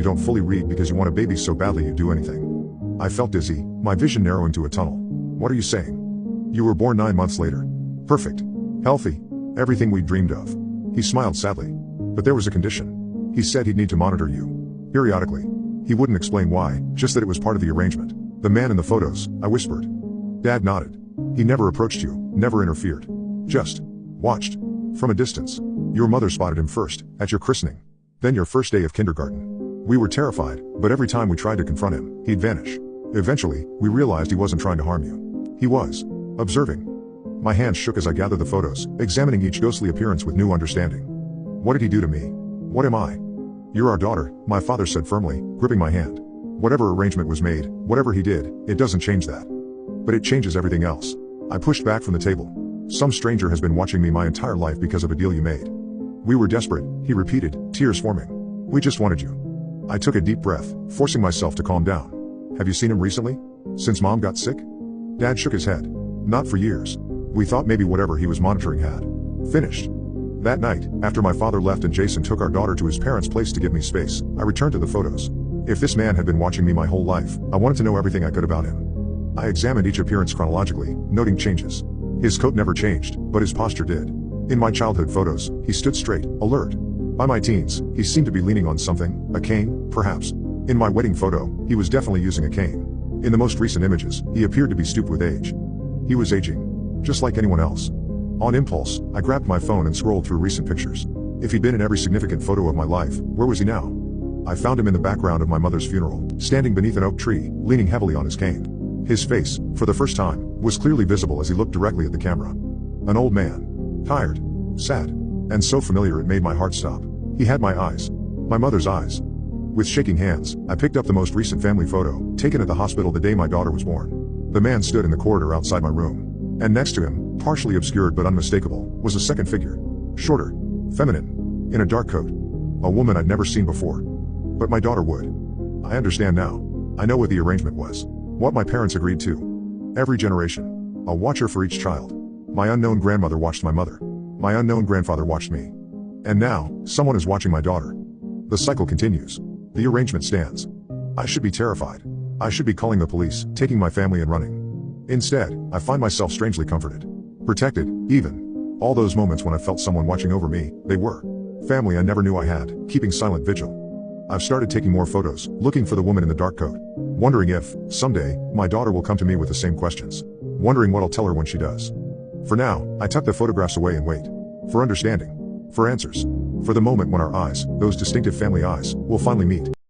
you don't fully read because you want a baby so badly you do anything. I felt dizzy, my vision narrowing to a tunnel. What are you saying? You were born 9 months later. Perfect. Healthy. Everything we dreamed of. He smiled sadly. But there was a condition. He said he'd need to monitor you. Periodically. He wouldn't explain why, just that it was part of the arrangement. The man in the photos, I whispered. Dad nodded. He never approached you, never interfered. Just watched. From a distance. Your mother spotted him first, at your christening. Then your first day of kindergarten. We were terrified, but every time we tried to confront him, he'd vanish. Eventually, we realized he wasn't trying to harm you. He was observing. My hands shook as I gathered the photos, examining each ghostly appearance with new understanding. What did he do to me? What am I? You're our daughter, my father said firmly, gripping my hand. Whatever arrangement was made, whatever he did, it doesn't change that. But it changes everything else. I pushed back from the table. Some stranger has been watching me my entire life because of a deal you made. We were desperate, he repeated, tears forming. We just wanted you. I took a deep breath, forcing myself to calm down. Have you seen him recently? Since Mom got sick? Dad shook his head. Not for years. We thought maybe whatever he was monitoring had finished. That night, after my father left and Jason took our daughter to his parents' place to give me space, I returned to the photos. If this man had been watching me my whole life, I wanted to know everything I could about him. I examined each appearance chronologically, noting changes. His coat never changed, but his posture did. In my childhood photos, he stood straight, alert. By my teens, he seemed to be leaning on something, a cane, perhaps. In my wedding photo, he was definitely using a cane. In the most recent images, he appeared to be stooped with age. He was aging. Just like anyone else. On impulse, I grabbed my phone and scrolled through recent pictures. If he'd been in every significant photo of my life, where was he now? I found him in the background of my mother's funeral, standing beneath an oak tree, leaning heavily on his cane. His face, for the first time, was clearly visible as he looked directly at the camera. An old man. Tired. Sad. And so familiar it made my heart stop. He had my eyes. My mother's eyes. With shaking hands, I picked up the most recent family photo, taken at the hospital the day my daughter was born. The man stood in the corridor outside my room. And next to him, partially obscured but unmistakable, was a second figure. Shorter. Feminine. In a dark coat. A woman I'd never seen before. But my daughter would. I understand now. I know what the arrangement was. What my parents agreed to. Every generation. A watcher for each child. My unknown grandmother watched my mother. My unknown grandfather watched me. And now, someone is watching my daughter. The cycle continues. The arrangement stands. I should be terrified. I should be calling the police, taking my family and running. Instead, I find myself strangely comforted. Protected, even. All those moments when I felt someone watching over me, they were family I never knew I had, keeping silent vigil. I've started taking more photos, looking for the woman in the dark coat. Wondering if, someday, my daughter will come to me with the same questions. Wondering what I'll tell her when she does. For now, I tuck the photographs away and wait. For understanding. For answers. For the moment when our eyes, those distinctive family eyes, will finally meet.